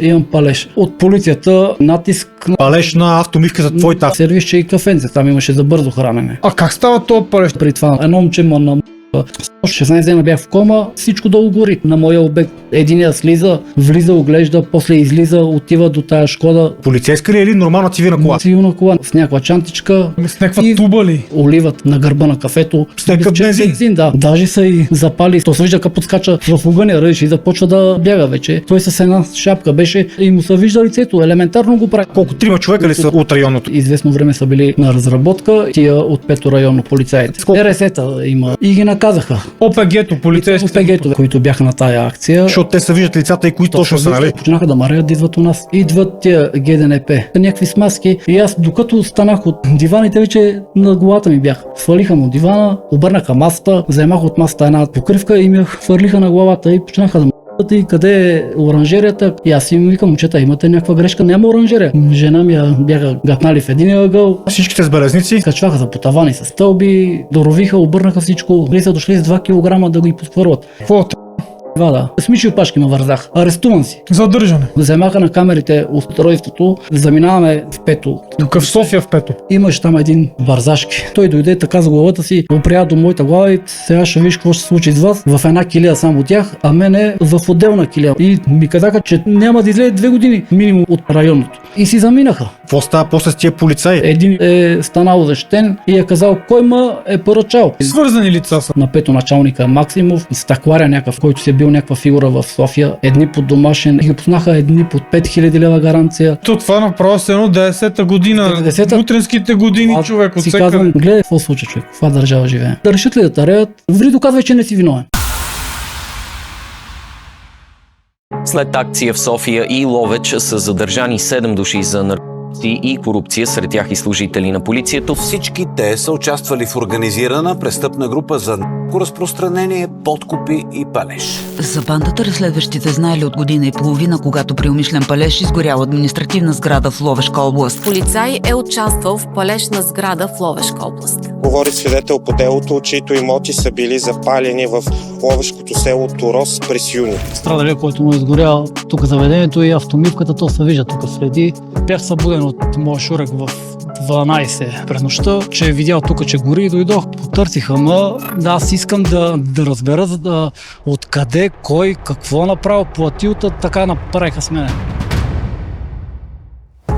Имам палеж. От полицията натиск на Палеж на автомивката твоята. сервисче и кафенце. Там имаше за бързо хранене. А как става това палеж? При това едно момче ма на 16 дена бях в кома, всичко долу гори. На моя обект единия слиза, влиза, оглежда, после излиза, отива до тая Шкода. Полицейска ли е или нормална цивилна кола? Цивилна кола с някаква чантичка. С някаква И- туба ли? Оливат на гърба на кафето. С някакъв бензин. Да. Даже са и запали. То се вижда като подскача в огъня, ръж и започва да бяга вече. Той с една шапка беше и му се вижда лицето. Елементарно го прави. Колко трима човека ли са от районното? Известно време са били на разработка тия от пето районно полицаите. Сколко? РС-та има и ги наказаха. ОПГ-то, полицейските. ОПГ-то, които бяха на тая акция. Защото те са виждат лицата и кои точно са, нали? Почнаха да мареят да идват у нас. Идват тия ГДНП. Някакви смазки. И аз докато станах от диваните, вече на главата ми бях. Свалиха му дивана, обърнаха масата, вземах от масата една покривка и ми я хвърлиха на главата и почнаха да м***ат. И къде е оранжерията? И аз им викам, момчета, имате някаква грешка, няма оранжерия. Жена ми я бяха гатнали в един ъгъл. Всичките с белезници. Качваха за по тавани с стълби, доровиха, обърнаха всичко. Ли са дошли с 2 кг да го и подхвърлят. Какво? Да. Смичи опашки ме вързах. Арестуван си. Задържане. Вземаха на камерите устройството, заминаваме в пето. Тук в София в пето. Имаш там един барзашки. Той дойде така с главата си, опря до моята глава и сега ще виж какво ще се случи с вас. В една килия само от тях, а мене в отделна килия. И ми казаха, че няма да излезе 2 години минимум от районното. И си заминаха. Какво става после с тия полицаи? Един е станал защитен и е казал кой ма е поръчал. Свързани лица са. На пето началника Максимов, стакларя някакъв, който си е бил някаква фигура в София, едни под домашен, ги пуснаха едни под 5000 лева гаранция. Това направо се едно 90-та година. 90-та? Мутренските години, Аз човек, от си всекъде. казвам, гледай какво случва, човек, в каква държава живее. Да решат ли да тареят, ври доказвай, че не си виновен. След акция в София и Ловеч са задържани 7 души за наркотици и корупция, сред тях и служители на полицията. Всички те са участвали в организирана престъпна група за разпространение, подкупи и палеж. За бандата разследващите знаели от година и половина, когато при умишлен палеж изгоряла административна сграда в Ловешка област. Полицай е участвал в палеж на сграда в Ловешка област. Говори свидетел по делото, чието имоти са били запалени в ловешкото село Турос през юни. Страдалия, който му е изгорял тук заведението и автомивката, то се вижда тук следи. Бях събуден от моя шурек в 12 през нощта, че е видял тук, че гори и дойдох. Потърсиха ма. Да, аз искам да разбера откъде, кой, какво направил, платил, така направиха с мене.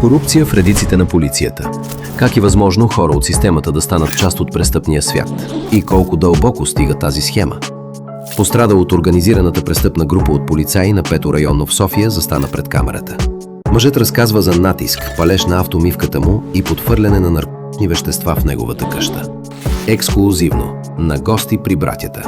Корупция в редиците на полицията. Как е възможно хора от системата да станат част от престъпния свят? И колко дълбоко стига тази схема? Пострадал от организираната престъпна група от полицаи на пето районно в София застана пред камерата. Мъжът разказва за натиск, палеж на автомивката му и подхвърляне на наркотични вещества в неговата къща. Ексклузивно, на гости при братята.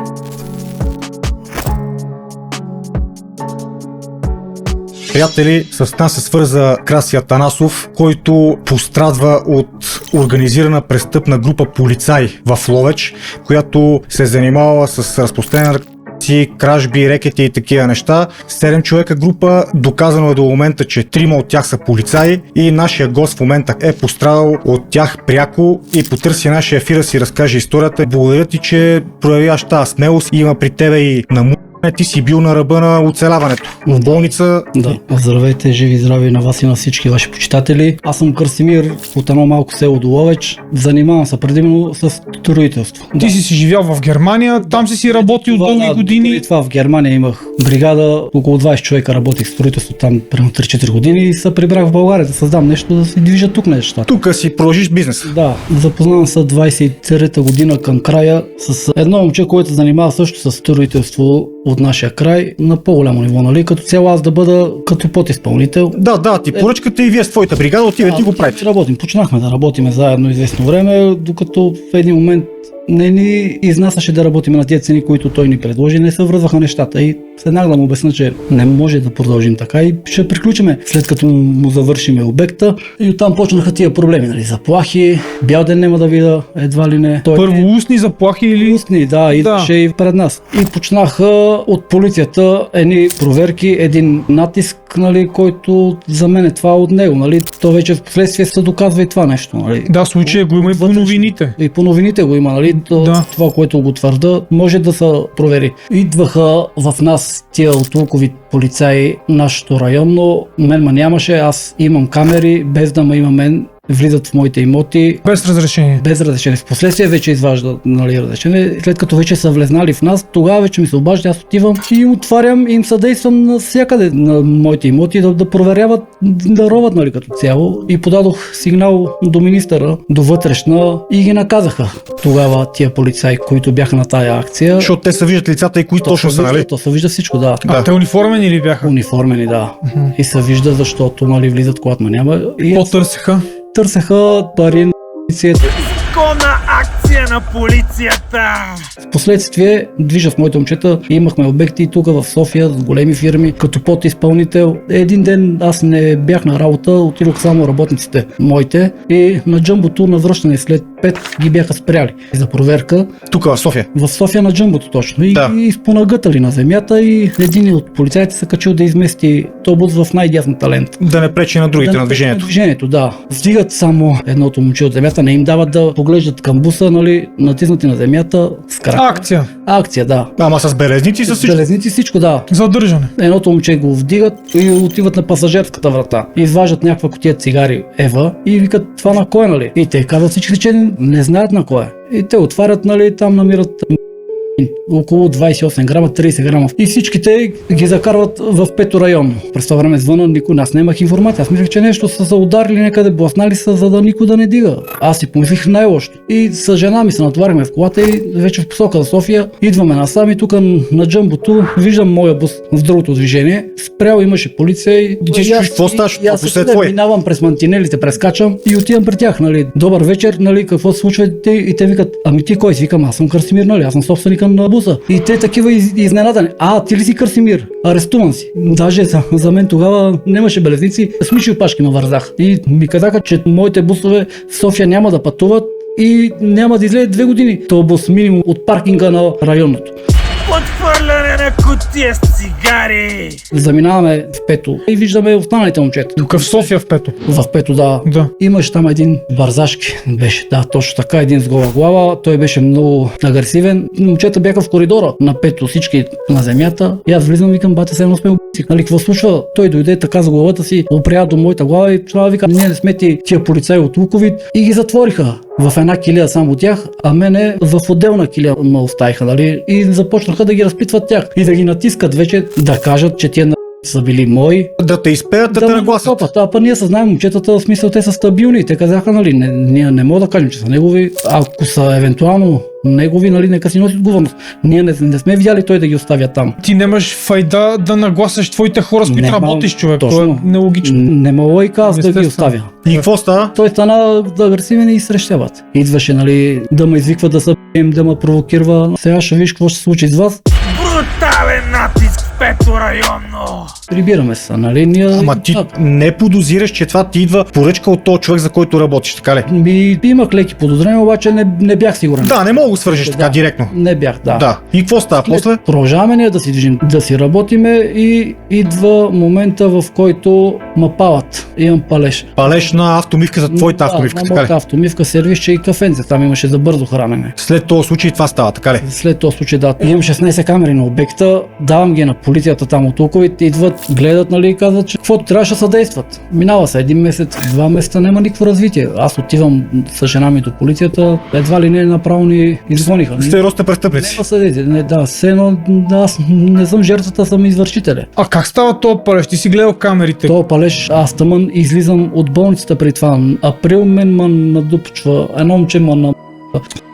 Приятели, с нас се свърза Краси Атанасов, който пострадва от организирана престъпна група полицаи в Ловеч, която се е занимавала с разпространение на наркотици, кражби, рекети и такива неща. 7 човека група, доказано е до момента, че 3 от тях са полицаи и нашия гост в момента е пострадал от тях пряко и потърси нашия ефир да си разкаже историята. Благодаря ти, че проявяваш тази смелост. Има при тебе и на ти си бил на ръба на оцеляването. В болница. Да, здравейте, живи и здрави на вас и на всички ваши почитатели. Аз съм Красимир от едно малко село до Ловеч. Занимавам се предимно с строителство. Ти си живял в Германия, там си работил дълги години. И това в Германия имах бригада, около 20 човека работих в строителство там примерно 3-4 години и се прибрах в България да създам нещо, да се движа тук нещата. Тук си продължиш бизнес. Да, запознавам се 23-та година към края с едно момче, което се занимава също с строителство от нашия край на по-голямо ниво, нали? Като цяло аз да бъда като подизпълнител. Да, ти поръчката и вие с твоята бригада отивате и го правите. Работим, почнахме да работим заедно известно време, докато в един момент не ни изнасяше да работим на тези цени, които той ни предложи, не се връзваха нещата и седнах да му обясня, че не може да продължим така и ще приключиме след като му завършиме обекта и оттам почнаха тия проблеми, нали, заплахи, бял ден няма да видя, едва ли не. Първо устни заплахи или? Устни, да, идваше и пред нас. И почнаха от полицията едни проверки, един натиск нали, който за мен е това от него. Нали. То вече в последствие се доказва и това нещо. Нали. Да, случая го има и по новините. И по новините го има, нали? Да. Това, което го твърда, може да се провери. Идваха в нас тия от Луковит полицаи, нашото районно, мен ма нямаше, аз имам камери, без да ме има мен, влизат в моите имоти. Без разрешение. Без разрешение. Впоследствие вече изваждат, нали, разрешение. След като вече са влезнали в нас, тогава вече ми се обажда, аз отивам и им отварям и им съдействам навсякъде на моите имоти да проверяват, да роват, нали, като цяло. И подадох сигнал до министъра, до вътрешна и ги наказаха. Тогава тия полицаи, които бяха на тая акция. Защото те са виждат лицата и кои точно са, нали? То се вижда всичко, да. А те униформени ли бяха? Униформени, да. И се вижда, защото, нали, влизат, когато ме няма. И По-търсеха. търсеха пари на полицията. Изконна акция на полицията! Впоследствие движа с моите момчета, имахме обекти тук в София с големи фирми, като подизпълнител. Един ден аз не бях на работа, отидох само работниците моите и на джамбото на връщане след 5 ги бяха спряли за проверка. Тук в София. В София на джамбото точно. И, Да. и изпонагътали на земята и един от полицайите се качил да измести тобус в най-дясната лента. Да не пречи на другите на движението. Движението, да. Вдигат само едното момче от земята, не им дават да поглеждат към буса, нали, натиснати на земята с крака. Акция. Акция, да. Ама с белезници и с всичко. Железници, всичко, да. Задържане. Едното момче го вдигат и отиват на пасажирската врата. Изваждат някаква кутия цигари Ева и викат това на кой, нали? И те казват всички, че не знаят на кой е. И те отварят, нали, там намират около 28 грама, 30 грама. И всичките ги закарват в Пето район. През това време звъна, никой, аз нямах информация. Аз мислех, че нещо са се ударили някъде, блъснали са, за да никой да не дига. Аз си помислих най-лошо. И с жена ми се натоварихме в колата и вече в посока за София идваме насам и тук на джамбото виждам моя бус в другото движение. Спрял имаше полиция и Ти си чуш какво ставаш, и аз ако след се твой. минавам през мантинелите, прескачам и отивам при тях, нали. Добър вечер, нали, какво се случва и те викат, ами ти кой си? Викам, аз съм Красимир, нали, аз съм собственика на буса. И те такива изненадани. Ти ли си Красимир? Арестуван си. Даже за мен тогава нямаше белезници, с миши опашки ме вързах. И ми казаха, че моите бусове в София няма да пътуват и няма да излезе 2 години. То бус минимум от паркинга на районното. Подхвърляне на кутия с цигари! Заминаваме в Пето и виждаме останалите момчета. Тук в София в Пето. В Пето, да. Да. Имаше там един бързашки, беше, да, точно така, един с гола глава, той беше много агресивен. Момчета бяха в коридора на Пето, всички на земята. И аз влизам, викам, бате, се едно сме убийци. Нали, какво случва? Той дойде така за главата си, опря до моята глава и това вика, ние не сме тия полицаи от Луковит и ги затвориха в една килия само тях, а мене в отделна килия ме оставиха, нали, и започнаха да ги разпитват тях и да ги натискат вече, да кажат, че тия са били мои. Да те изпеят, да те нагласят. А ние съзнаем момчетата, в смисъл те са стабилни. Те казаха, нали, ние не мога да кажем, че са негови. Ако са евентуално негови, нали, нека си носи отговорност. Ние не сме видяли той да ги оставя там. Ти нямаш файда да нагласяш твоите хора, с които Нема, работиш, човек. точно. Това е нелогично. Нема логика аз да ги Естествено. оставя. И какво става? Той стана агресивен и срещават. Идваше, нали, да ме извиква да се бием, да ме провокира. Сега ще виж какво ще се случи с вас. Брутален натиск в Пето районно! Прибираме се, нали? Ние... Ама ти не подозираш, че това ти идва поръчка от този човек, за който работиш, така ли? Имах леки подозрения, обаче не бях сигурен. Да, не мога да го свържеш така директно. Не бях, да. Да. И какво става после? Продължаваме ние да си движим, да си работиме и идва момента, в който ме палят. Имам палеж. Палеш на автомивка за твоята автомивка, на така моята ли? автомивка, сервисче и кафенце. Там имаше за бързо хранене. След този случай това става, така ли? След този случай, да. Имам 16 камери на обекта, давам ги на полицията там от Луковит, идват, гледат, нали, и казват, че каквото трябваше да съдействат. Минава се 1 месец, 2 месеца, няма никакво развитие. Аз отивам с жена ми до полицията, едва ли не направо ни иззвониха. Сте росте престъпници. Няма съдейте. Не, да, все едно, аз не съм жертвата, съм извършителя. А как става този палеж? Ти си гледал камерите. То палеж, аз тъмън излизам от болницата при това. Април мен ме надупчва, едно момче ме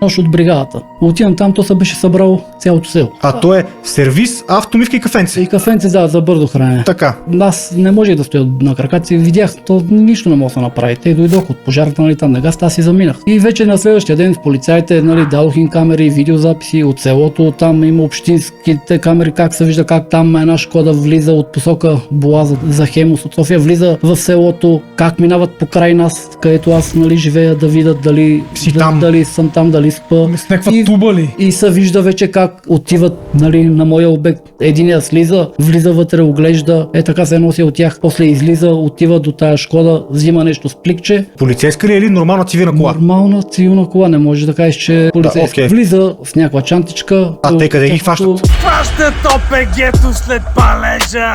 нощ от бригадата. Отивам там, то се беше събрал цялото село. А то е сервис, автомивка и кафенце. И кафенце, да, за бързо хранене. Така. Аз не можех да стоя на краката си, видях, то нищо не мога да се направи. Те дойдох от пожарата, нали, там на газ, аз си заминах. И вече на следващия ден с полицаите, нали, дадох им камери, видеозаписи от селото, там има общинските камери, как се вижда, как там една Шкода влиза от посока Була за Хемус от София, влиза в селото, как минават покрай нас, където аз, нали, живея, да видят дали Си там. дали съм знам там дали спа. С някаква туба ли? И се вижда вече как отиват, нали, на моя обект. Единият слиза, влиза вътре, оглежда, така се носи от тях. После излиза, отива до тая Шкода, взима нещо с пликче. Полицейска ли е или нормална цивилна кола? Нормална цивилна кола, не може да кажеш, че полицейска. окей. Влиза с някаква чантичка. А те къде ги хващат? Хващат ОПГ-то след палежа!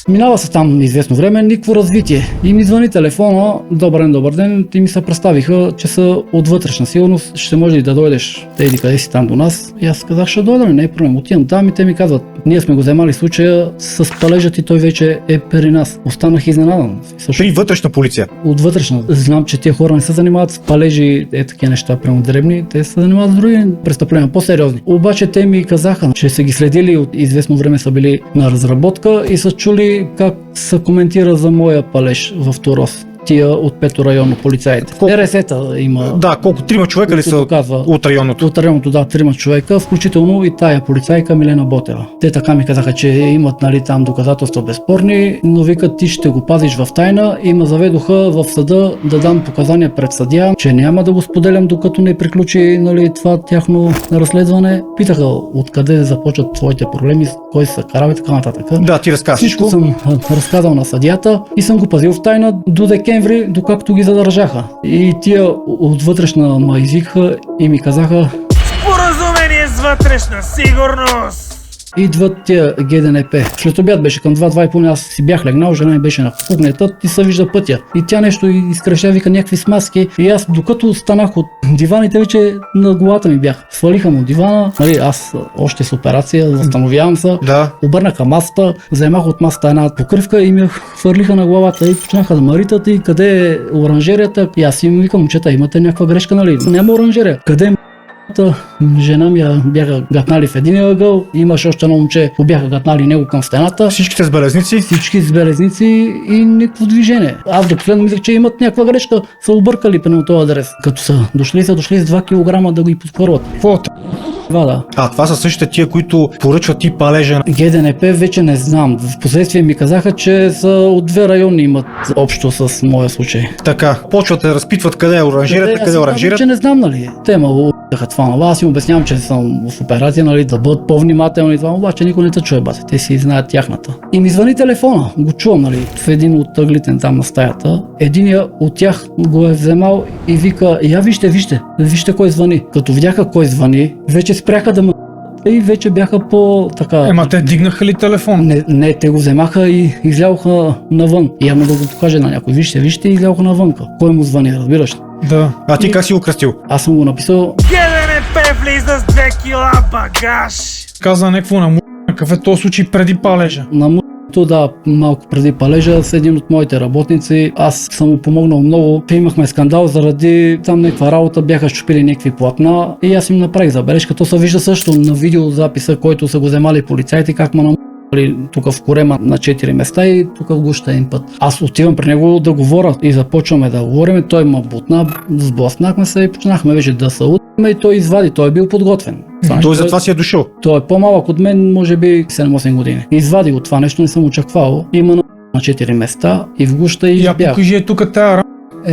Минава се там известно време, никакво развитие. И ми звъни телефона, добър ден, и ми се представиха, че са от вътрешна сигурност, ще може ли да дойдеш, еди къде си там до нас. И аз казах, ще дойда, не е проблем, отивам там и те ми казват, ние сме го вземали случая с палежът и той вече е при нас. Останах изненадан. При вътрешна полиция. От вътрешна. Знам, че тия хора не се занимават с палежи, такива неща, прямо дребни, те се занимават с други престъпления, по-сериозни. Обаче те ми казаха, че са ги следили, от известно време са били на разработка и са чули как се коментира за моя палеж в Турос. Тия от 5-то районно полицаите. РС-та има. Да, колко? 3 човека ли са от районното? От районното, да, 3 човека, включително и тая полицайка Милена Ботева. Те така ми казаха, че имат, нали, там доказателства безспорни, но викат, ти ще го пазиш в тайна и ме заведоха в съда да дам показания пред съдия, че няма да го споделям докато не приключи, нали, това тяхно разследване. Питаха откъде започват твоите проблеми, с кой са карали, така нататък. Да, ти разказваш. Всичко съм разказал на съдията и съм го пазил в тайна до декември, докато ги задържаха. И тия от вътрешна ме извикаха и ми казаха: Споразумение с вътрешна сигурност! Идват тия ГДНП. След обяд беше към 2:30, аз си бях легнал, жена ми беше на кухнята и се вижда пътя. И тя нещо изкрещя, вика някакви смазки. И аз докато станах от диваните, вече на главата ми бях. Свалиха му дивана, нали, аз още с операция, възстановявам се. Да. Обърнах към масата, вземах от масата една покривка и ми хвърлиха на главата и почнаха да маритат и къде е оранжерията. И аз им викам, момчета, имате някаква грешка, нали? Няма оранжерия. Къде е жена ми я бяха гатнали в един ъгъл, имаше още едно момче, го бяха гатнали него към стената. Всичките с белезници? Всички с белезници и никакво движение. Аз до последно мислех, че имат някаква грешка, са объркали при този адрес. Като са дошли с 2 кг да го и подпърват. Какво? Да. А, това са същите тия, които поръчват и палежа. ГДНП вече не знам. В последствие ми казаха, че са от 2 райони имат общо с моя случай. Така, почват да разпитват къде е оранжерията, къде е оранжерията. Че не знам, нали. Те ме това. Аз им обяснявам, че съм в операция, нали, да бъдат по-внимателни, това, обаче никой не те чуе, бате. Те си знаят тяхната. И ми звъни телефона, го чувам, нали, в един от ъглите там на стаята. Единия от тях го е вземал и вика: я вижте кой звъни. Като видяха кой звъни, вече спряха да ме и вече бяха по-така... Ема те дигнаха ли телефон? Не, те го вземаха и излязоха навън. И явно да го покаже на някой. Вижте, и излязоха навънка. Кой му звъни, разбираш ли? Да. А ти как си го кръстил? Аз съм го написал: ГДНП влиза с 2 кила багаж! Каза някакво на какъв е този случай преди палежа? На да, малко преди палежа с един от моите работници. Аз съм му помогнал много. Имахме скандал заради там някаква работа, бяха щупили някакви платна и аз им направих забележка. То се вижда също на видеозаписа, който са го вземали полицайите, как ме тук в корема на 4 места и тук в гуща един път. Аз отивам при него да говоря и започваме да говорим. Той ме бутна, сблъснахме се и почнахме вече да се утваме и той извади. Той е бил подготвен. Той затова си е дошъл. Той е по-малък от мен, може би 7-8 години. Извади го, това нещо не съм очаквал. Има на 4 места и в гуща и я бях. Покажи тук тая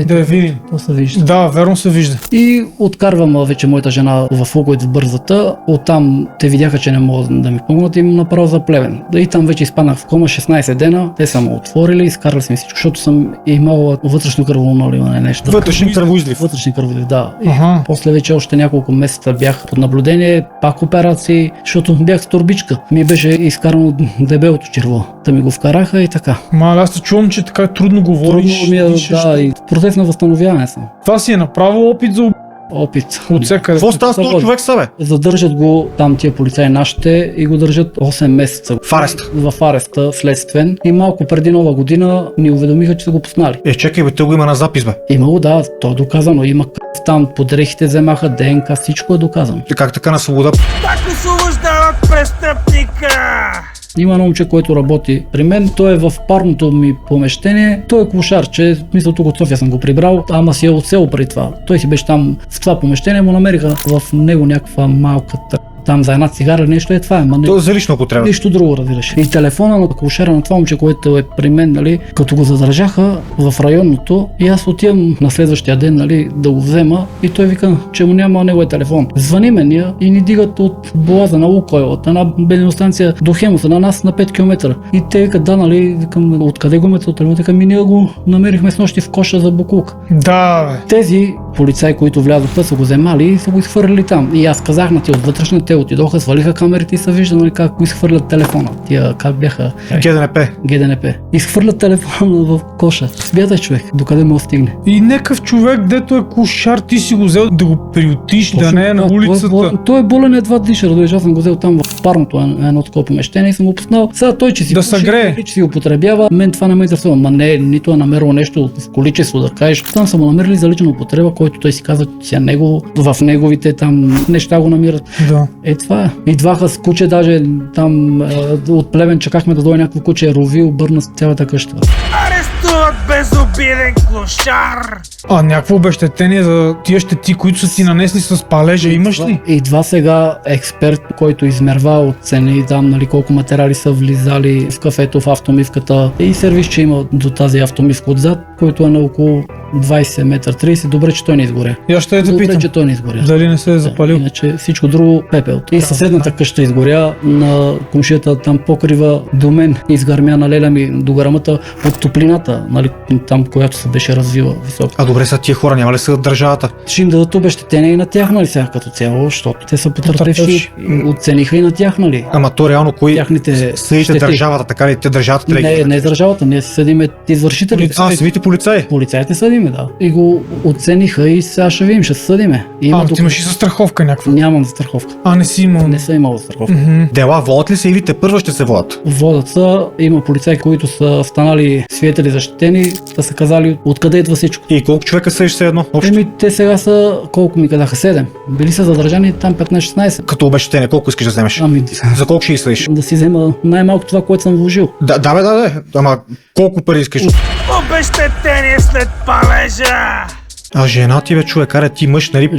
да я видим. То се вижда. Да, верно се вижда. И откарвам вече моята жена в Луговит в бързата. Оттам те видяха, че не могат да ми помогнат и им направо за Плевен. И там вече изпаднах в кома 16 дена. Те са ме отворили, изкарали сме всичко, защото съм имал вътрешно кръвоналиване нещо. Вътрешен кръвоизлив. Вътрешен кръвоизлив, да. Ага. После вече още няколко месеца бях под наблюдение, пак операции, защото бях с турбичка. Ми беше изкарано дебелото черво. Да ми го вкараха и така. Аз чувам, че така трудно говориш. Трудно ми е, да, и процес на възстановяване съм. Това си е направил опит за опит. От всякъде. Какво става с този човек сега, бе? Задържат го там тия полицаи нашите и го държат 8 месеца. В ареста? В ареста, следствен. И малко преди Нова година ни уведомиха, че са го пуснали. Чакай, бе, те го има на запис, бе. Имало, да, то е доказано. Има кръв там, под дрехите вземаха ДНК, всичко е доказано. Как така на свобода? Так освобождават престъпника! Има едно момче, който работи при мен, той е в парното ми помещение, той е клошарче, мисля тук от София съм го прибрал, ама си е от село преди това. Той си беше там в това помещение, му намериха в него някаква малка там за една цигара или нещо това е. То е за лична употреба. Нищо друго, разбираш. И телефона на кошера на това момче, което е при мен, нали, като го задържаха в районното, и аз отивам на следващия ден, нали, да го взема, и той вика, че му няма неговия телефон. Звъниме ние и ни дигат от Боаза на Лукойл, от една бензиностанция до Хемуса, на нас на 5 км. И те викат, да, нали, викам, откъде го имате от телефон? Викам, ние го намерихме с нощи в коша за буклук. Да, бе. Тези полицаи, които влязоха, са го вземали и са го изхвърлили там. И аз казах на тия от вътрешна, те отидоха, свалиха камерите и са виждали как го изхвърлят телефона. Тия как бяха? ГДНП. Изхвърлят телефона в коша. Смятай, човек, докъде може стигне. И някакъв човек, дето е кошар, ти си го взел да го приютиш, да не е на улицата. Той е болен, едва диша, разбираш, аз съм го взел там в парното едно такова помещение и съм го пуснал. Сега той, че си да съгрее, че си употребява, мен това не ме интересува. Ма не, нито е намерил нещо в количество да кажеш. Там са му намерили за лична употреба, който той си казва, че в неговите там неща го намират. Да. Това е. Идваха с куче, даже там от Плевен чакахме да дойде някакво куче, рови, обърна с цялата къща. Арестуват безобиден клошар! А някакво обещетение за тия щети, които са ти нанесли с палежа, имаш ли? Идва сега експерт, който измерва оцени там, нали, колко материали са влизали в кафето, в автомивката, и сервис, че има до тази автомивка отзад, който е на около 20 метра 30. Добре, че той не изгоря. И аз ще да Добре, питам. че той не изгоря. Дали не се е запалил? Иначе всичко друго пепел. И съседната къща изгоря, на комшията там покрива до мен изгърмя на леля ми до грамата от топлината, нали, там, която се беше развила високо. А добре, са тия хора няма ли са държавата? Ще им дадат обещетение и на тях, нали, сега като цяло, защото те са потърпевши. Оцениха и на тях, нали. Ама то реално кои Тяхните съдите щети. държавата, така ли? Те държавата Не държавата, ние съдиме извършителите. самите полицаи. Полицаите съдиме, да. И го оцениха и сега ще видим, ще съдиме. Ти имаш и застраховка някаква? Нямам застраховка. Не си имал? Не съм имал застраховка. Дела водят ли се или те първо ще се водят? Водят са, има полицаи, които са станали свидетели защитени, да са казали откъде идва всичко. И колко човека съдиш се едно? Общо? Те сега са, колко ми казаха, 7. Били са задържани там 15-16. Като обещетение, колко искаш да вземеш? За колко ще ги съдиш? Да си взема най-малко това, което съм вложил. Да. Ама колко пари искаш? Обещетение след палежа! А жена ти, бе, човек, аре ти мъж, нали?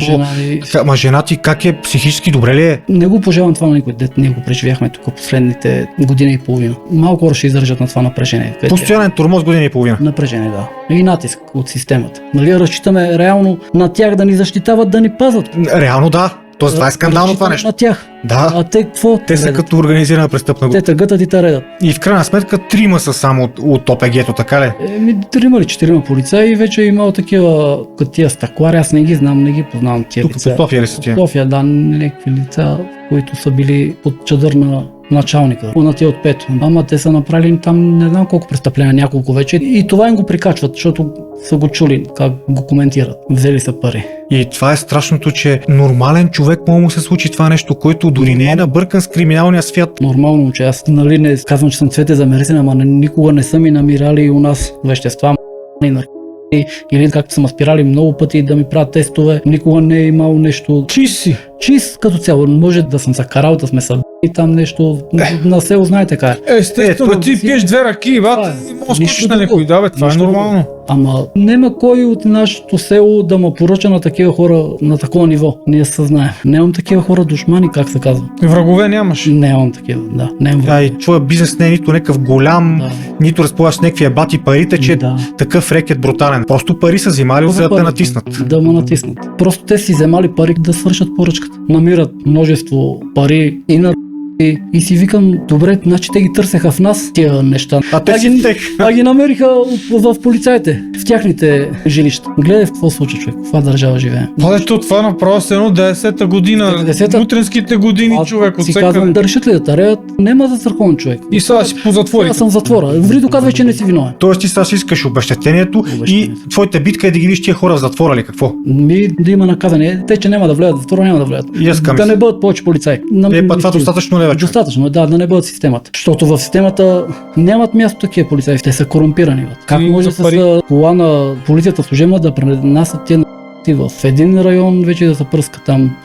Ама жена ти как е, психически добре ли е? Не го пожелавам това на никой, дет ние го преживяхме тук последните година и половина. Малко хора ще издържат на това напрежение. Постоянен тормоз година и половина. Напрежение, да. И натиск от системата. Нали, разчитаме реално на тях да ни защитават, да ни пазят. Реално да. Тоест това е скандално това нещо. На тях. Да. А те какво? Те са като организирана престъпна група. Те тъгатат и таредат. И в крайна сметка 3 са само от ОПГ-то, така ли? 3 или 4 полицаи и вече е имало такива като тия стъклари, аз не ги знам, не ги познавам тия лица. Тук по София ли са тия? София, да, някакви лица, които са били под чадър на началника, на тия от 5. Ама те са направили там не знам колко престъпления, няколко вече. И това им го прикачват, защото са го чули как го коментират. Взели са пари. И това е страшното, че нормален човек може му се случи това нещо, който дори не е набъркан с криминалния свят. Нормално, че аз нали не казвам, че съм цвете замерзен, ама никога не са ми намирали у нас вещества и или както са ме спирали много пъти да ми правят тестове, никога не е имало нещо. Чист като цяло. Може да съм закарал, да сме събили там нещо. На село знаете как е. Естествено, ти пиеш 2 ръки, бат, може скучиш на някой, да бе, това е нормално. Ама нема кой от нашето село да ме поръча на такива хора на такова ниво. Ние се знаем. Нямам такива хора душмани, как се казва. Врагове нямаш? Нямам такива, да. Нямам. И твоя бизнес не е нито някакъв голям, нито разполагаш с някакви ебати парите, че такъв рекет брутален. Просто пари са взимали, за да те натиснат. Да ме натиснат. Просто те си вземали пари да свършат поръчката. Намират множество пари и на и си викам, добре, значи те ги търсеха в нас тия неща. А ги намериха в полицаите, в тяхните жилища. Гледай в какво случва, човек, в каква държава живеем. Това направо с едно 10-та година, утренските години, човек. Си казвам, да решат ли да тареят, нема застрахован човек. И сега си по затвори. Аз съм в затвора. Ври доказвай, че не си виновен. Тоест ти сега си искаш обещетението и твоята битка е да ги видиш тия хора в затвора ли какво? Да има наказание. Те, че няма да влязат в затвора, няма да влязат. Да не бъдат повече полицаи. Това достатъчно ли вече? Достатъчно, да не бъдат в системата. Защото в системата нямат място такива полицаи. Те са корумпирани. Как може с кола на полицията служебна да пренасят тия в един район, вече да се пръска там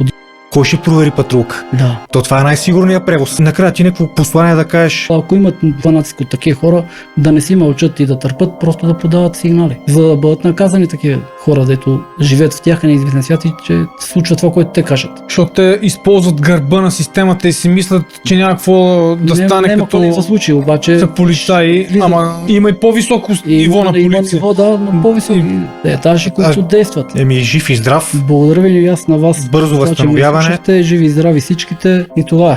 кой ще провери патрулка? Да. То това е най-сигурният превоз. Накрая ти някакво послание да кажеш. Ако имат натиск от такива хора, да не си мълчат и да търпят, просто да подават сигнали. За да бъдат наказани такива хора, дето живеят в тях, неизвестен свят и че се случва това, което те кажат. Защото те използват гърба на системата и си мислят, че няма какво да стане Няма като какво да се случи, обаче са полицаи, влизат. ама има и по-високо ниво на има полиция. ниво, да, на по-високи етажи, които действат. Жив и здрав. Благодаря ви и аз на вас. Бързо това, че ме възстановяване. слушахте. Живи и здрави всичките и това е.